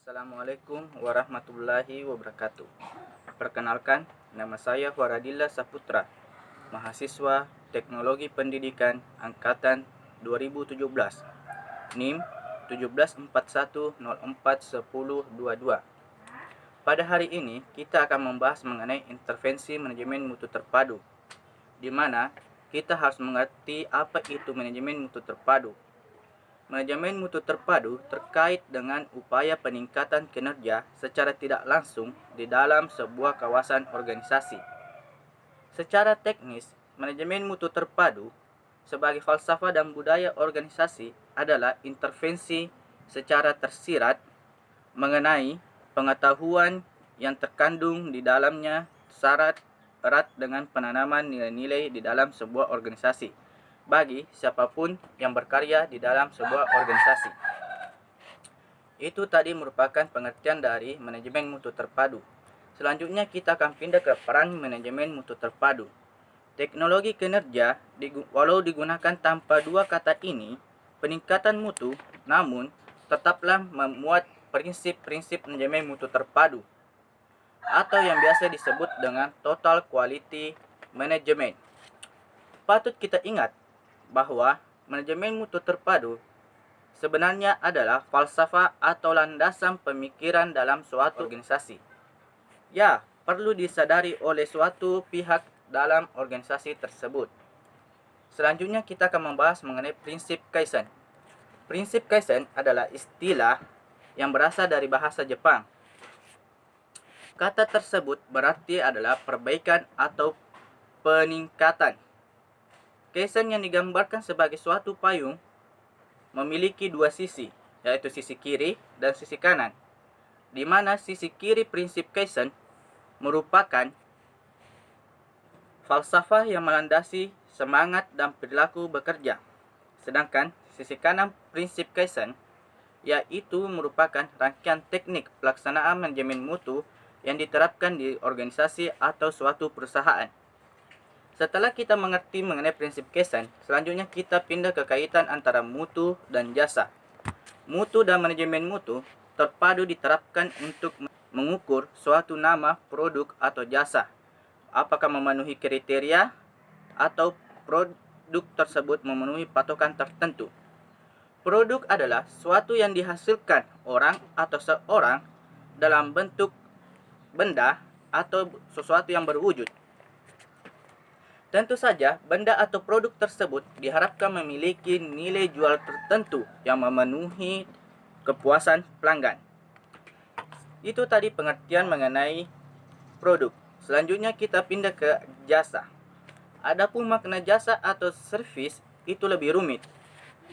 Assalamualaikum warahmatullahi wabarakatuh. Perkenalkan, nama saya Faradillah Saputra, mahasiswa Teknologi Pendidikan Angkatan 2017, NIM 1741041022. Pada hari ini, kita akan membahas mengenai intervensi manajemen mutu terpadu, di mana kita harus mengerti apa itu manajemen mutu terpadu. Manajemen mutu terpadu terkait dengan upaya peningkatan kinerja secara tidak langsung di dalam sebuah kawasan organisasi. Secara teknis, manajemen mutu terpadu sebagai falsafah dan budaya organisasi adalah intervensi secara tersirat mengenai pengetahuan yang terkandung di dalamnya syarat erat dengan penanaman nilai-nilai di dalam sebuah organisasi bagi siapapun yang berkarya di dalam sebuah organisasi. Itu tadi merupakan pengertian dari manajemen mutu terpadu. Selanjutnya kita akan pindah ke peran manajemen mutu terpadu. Teknologi kinerja, walau digunakan tanpa dua kata ini, peningkatan mutu, namun tetaplah memuat prinsip-prinsip manajemen mutu terpadu, atau yang biasa disebut dengan total quality management. Patut kita ingat bahwa manajemen mutu terpadu sebenarnya adalah falsafah atau landasan pemikiran dalam suatu organisasi. Ya, perlu disadari oleh suatu pihak dalam organisasi tersebut. Selanjutnya kita akan membahas mengenai prinsip Kaizen. Prinsip Kaizen adalah istilah yang berasal dari bahasa Jepang. Kata tersebut berarti adalah perbaikan atau peningkatan. Kaizen yang digambarkan sebagai suatu payung memiliki dua sisi, yaitu sisi kiri dan sisi kanan, di mana sisi kiri prinsip Kaizen merupakan falsafah yang melandasi semangat dan perilaku bekerja, sedangkan sisi kanan prinsip Kaizen yaitu merupakan rangkaian teknik pelaksanaan manajemen mutu yang diterapkan di organisasi atau suatu perusahaan. Setelah kita mengerti mengenai prinsip Kaizen, selanjutnya kita pindah ke kaitan antara mutu dan jasa. Mutu dan manajemen mutu terpadu diterapkan untuk mengukur suatu nama, produk, atau jasa. Apakah memenuhi kriteria atau produk tersebut memenuhi patokan tertentu. Produk adalah suatu yang dihasilkan orang atau seorang dalam bentuk benda atau sesuatu yang berwujud. Tentu saja, benda atau produk tersebut diharapkan memiliki nilai jual tertentu yang memenuhi kepuasan pelanggan. Itu tadi pengertian mengenai produk. Selanjutnya kita pindah ke jasa. Adapun makna jasa atau servis itu lebih rumit.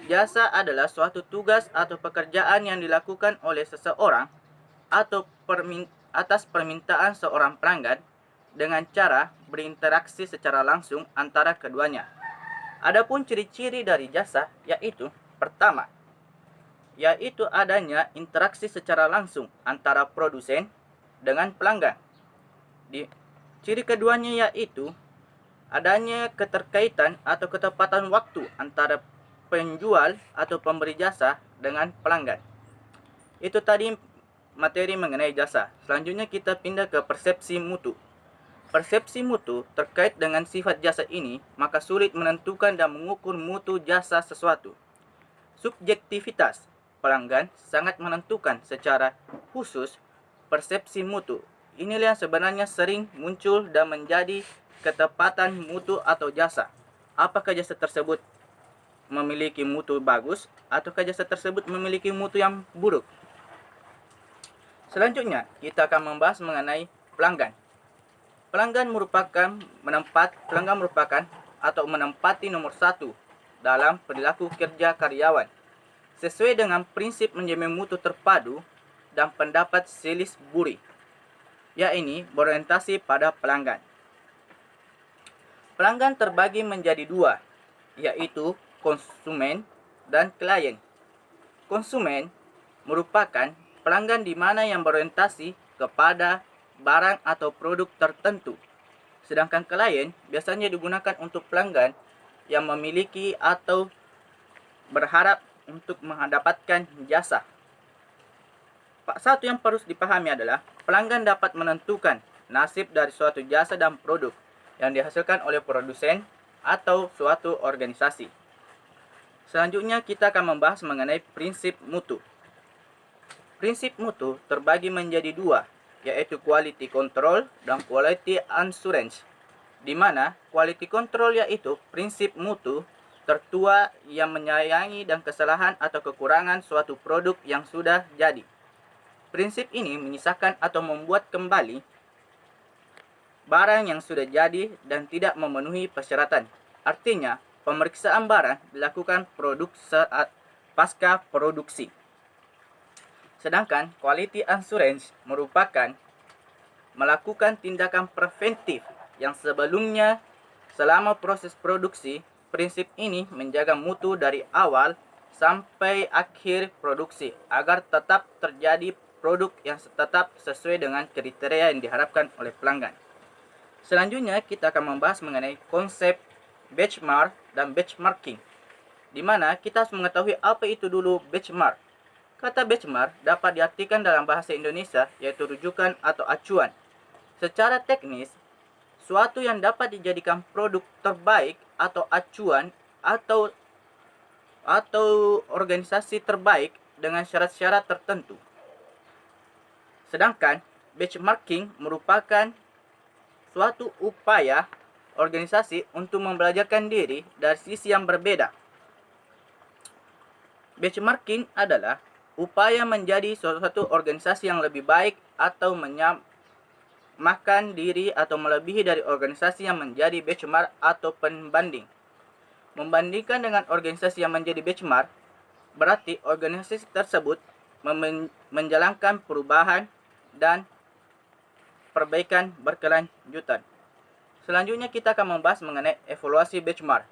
Jasa adalah suatu tugas atau pekerjaan yang dilakukan oleh seseorang atau atas permintaan seorang pelanggan dengan cara berinteraksi secara langsung antara keduanya. Adapun ciri-ciri dari jasa yaitu pertama, yaitu adanya interaksi secara langsung antara produsen dengan pelanggan. Ciri keduanya yaitu adanya keterkaitan atau ketepatan waktu antara penjual atau pemberi jasa dengan pelanggan. Itu tadi materi mengenai jasa. Selanjutnya kita pindah ke persepsi mutu. Persepsi mutu terkait dengan sifat jasa ini, maka sulit menentukan dan mengukur mutu jasa sesuatu. Subjektivitas pelanggan sangat menentukan secara khusus persepsi mutu. Inilah yang sebenarnya sering muncul dan menjadi ketepatan mutu atau jasa. Apakah jasa tersebut memiliki mutu bagus ataukah jasa tersebut memiliki mutu yang buruk? Selanjutnya, kita akan membahas mengenai pelanggan. Pelanggan merupakan atau menempati nomor satu dalam perilaku kerja karyawan sesuai dengan prinsip manajemen mutu terpadu dan pendapat Salisbury, yaitu berorientasi pada pelanggan. Pelanggan terbagi menjadi dua, yaitu konsumen dan klien. Konsumen merupakan pelanggan di mana yang berorientasi kepada barang atau produk tertentu. Sedangkan klien biasanya digunakan untuk pelanggan yang memiliki atau berharap untuk mendapatkan jasa. satu yang perlu dipahami adalah pelanggan dapat menentukan nasib dari suatu jasa dan produk yang dihasilkan oleh produsen atau suatu organisasi. Selanjutnya kita akan membahas mengenai prinsip mutu. Prinsip mutu terbagi menjadi dua, yaitu quality control dan quality assurance, di mana quality control yaitu prinsip mutu tertua yang menyayangi dan kesalahan atau kekurangan suatu produk yang sudah jadi. Prinsip ini menyisakan atau membuat kembali barang yang sudah jadi dan tidak memenuhi persyaratan. Artinya, pemeriksaan barang dilakukan produk saat pasca produksi. Sedangkan quality assurance merupakan melakukan tindakan preventif yang sebelumnya selama proses produksi. Prinsip ini menjaga mutu dari awal sampai akhir produksi agar tetap terjadi produk yang tetap sesuai dengan kriteria yang diharapkan oleh pelanggan. Selanjutnya kita akan membahas mengenai konsep benchmark dan benchmarking, di mana kita harus mengetahui apa itu dulu benchmark. Kata benchmark dapat diartikan dalam bahasa Indonesia yaitu rujukan atau acuan. Secara teknis, suatu yang dapat dijadikan produk terbaik atau acuan atau organisasi terbaik dengan syarat-syarat tertentu. Sedangkan benchmarking merupakan suatu upaya organisasi untuk membelajarkan diri dari sisi yang berbeda. Benchmarking adalah upaya menjadi suatu organisasi yang lebih baik atau menyamakan diri atau melebihi dari organisasi yang menjadi benchmark atau pembanding. Membandingkan dengan organisasi yang menjadi benchmark, berarti organisasi tersebut menjalankan perubahan dan perbaikan berkelanjutan. Selanjutnya kita akan membahas mengenai evaluasi benchmark,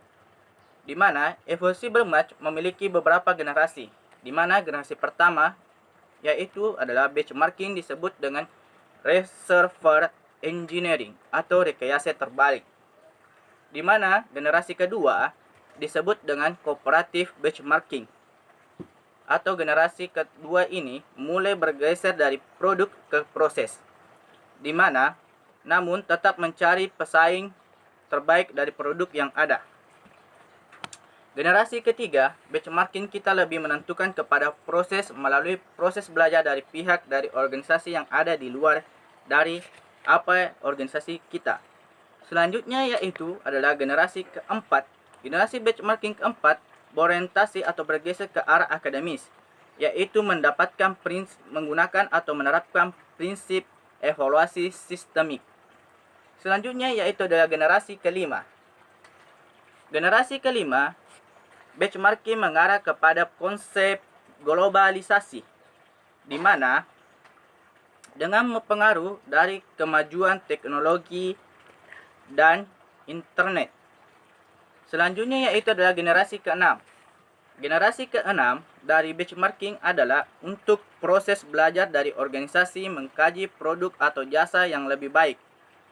di mana evaluasi benchmark memiliki beberapa generasi, di mana generasi pertama yaitu adalah benchmarking disebut dengan reservoir engineering atau rekayasa terbalik, di mana generasi kedua disebut dengan cooperative benchmarking, atau generasi kedua ini mulai bergeser dari produk ke proses, di mana namun tetap mencari pesaing terbaik dari produk yang ada. Generasi ketiga, benchmarking kita lebih menentukan kepada proses melalui proses belajar dari pihak dari organisasi yang ada di luar dari organisasi kita. Selanjutnya yaitu adalah generasi keempat. Generasi benchmarking keempat berorientasi atau bergeser ke arah akademis, yaitu menggunakan atau menerapkan prinsip evaluasi sistemik. Selanjutnya yaitu adalah generasi kelima. Generasi kelima, benchmarking mengarah kepada konsep globalisasi, di mana dengan pengaruh dari kemajuan teknologi dan internet. Selanjutnya yaitu adalah generasi keenam. Generasi keenam dari benchmarking adalah untuk proses belajar dari organisasi mengkaji produk atau jasa yang lebih baik,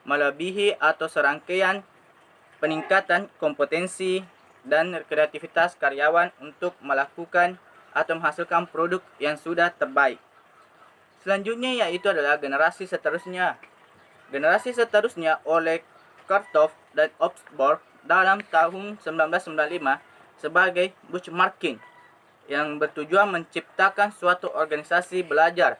melebihi atau serangkaian peningkatan kompetensi dan kreativitas karyawan untuk melakukan atau menghasilkan produk yang sudah terbaik. Selanjutnya yaitu adalah generasi seterusnya. Generasi seterusnya oleh Kartoff dan Osborne dalam tahun 1995 sebagai benchmarking yang bertujuan menciptakan suatu organisasi belajar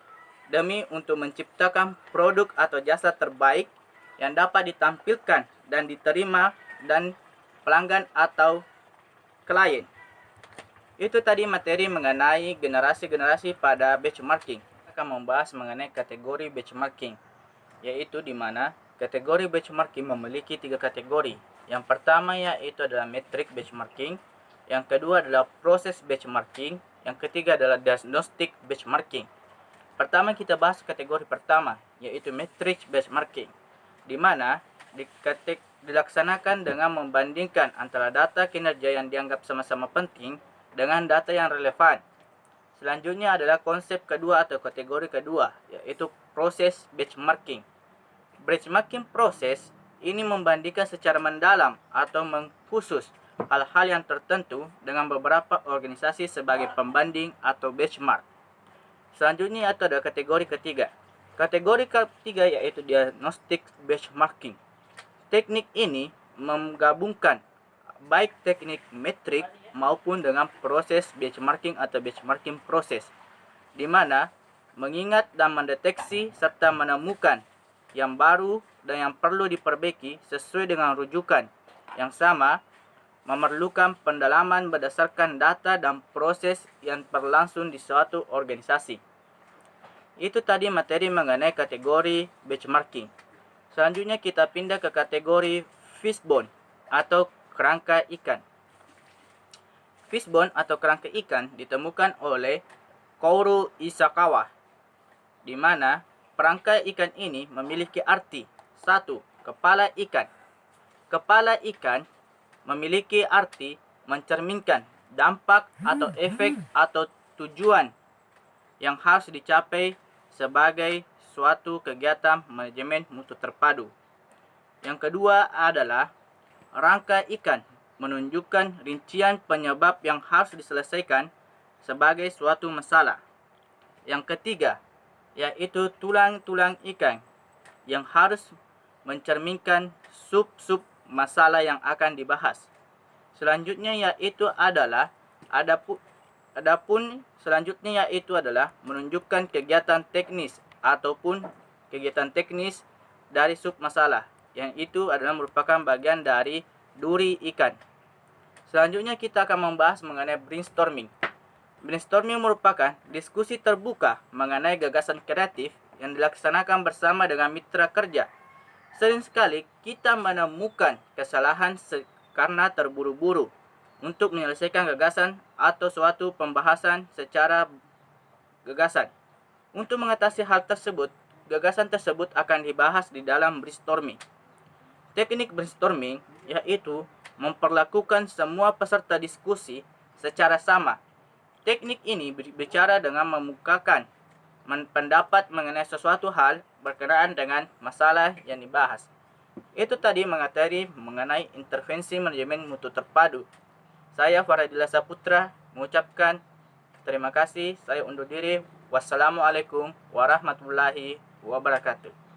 demi untuk menciptakan produk atau jasa terbaik yang dapat ditampilkan dan diterima dan pelanggan atau klien. Itu tadi materi mengenai generasi-generasi pada benchmarking. Kita akan membahas mengenai kategori benchmarking, yaitu di mana kategori benchmarking memiliki 3 kategori. Yang pertama yaitu adalah metric benchmarking, yang kedua adalah proses benchmarking, yang ketiga adalah diagnostic benchmarking. Pertama kita bahas kategori pertama, yaitu metric benchmarking, di mana dilaksanakan dengan membandingkan antara data kinerja yang dianggap sama-sama penting dengan data yang relevan. Selanjutnya adalah konsep kedua atau kategori kedua, yaitu proses benchmarking. Benchmarking proses ini membandingkan secara mendalam atau mengkhusus hal-hal yang tertentu dengan beberapa organisasi sebagai pembanding atau benchmark. Selanjutnya itu ada kategori ketiga. Kategori ketiga yaitu diagnostic benchmarking. Teknik ini menggabungkan baik teknik metrik maupun dengan proses benchmarking atau benchmarking proses, di mana mengingat dan mendeteksi serta menemukan yang baru dan yang perlu diperbaiki sesuai dengan rujukan yang sama, memerlukan pendalaman berdasarkan data dan proses yang berlangsung di suatu organisasi. Itu tadi materi mengenai kategori benchmarking. Selanjutnya kita pindah ke kategori fishbone atau kerangka ikan. Fishbone atau kerangka ikan ditemukan oleh Kaoru Isakawa, di mana kerangka ikan ini memiliki arti. 1. Kepala ikan. Kepala ikan memiliki arti mencerminkan dampak atau efek atau tujuan yang harus dicapai sebagai suatu kegiatan manajemen mutu terpadu. Yang kedua adalah rangka ikan menunjukkan rincian penyebab yang harus diselesaikan sebagai suatu masalah. Yang ketiga yaitu tulang-tulang ikan yang harus mencerminkan sub-sub masalah yang akan dibahas. Selanjutnya yaitu adalah selanjutnya yaitu adalah menunjukkan kegiatan teknis ataupun kegiatan teknis dari sub masalah, yang itu adalah merupakan bagian dari duri ikan. Selanjutnya kita akan membahas mengenai brainstorming. Brainstorming merupakan diskusi terbuka mengenai gagasan kreatif yang dilaksanakan bersama dengan mitra kerja. Sering sekali kita menemukan kesalahan karena terburu-buru untuk menyelesaikan gagasan atau suatu pembahasan secara gagasan. Untuk mengatasi hal tersebut, gagasan tersebut akan dibahas di dalam brainstorming. Teknik brainstorming yaitu memperlakukan semua peserta diskusi secara sama. Teknik ini berbicara dengan memukakan pendapat mengenai sesuatu hal berkenaan dengan masalah yang dibahas. Itu tadi materi mengenai intervensi manajemen mutu terpadu. Saya Faradila Saputra mengucapkan terima kasih. Saya undur diri. Wassalamualaikum warahmatullahi wabarakatuh.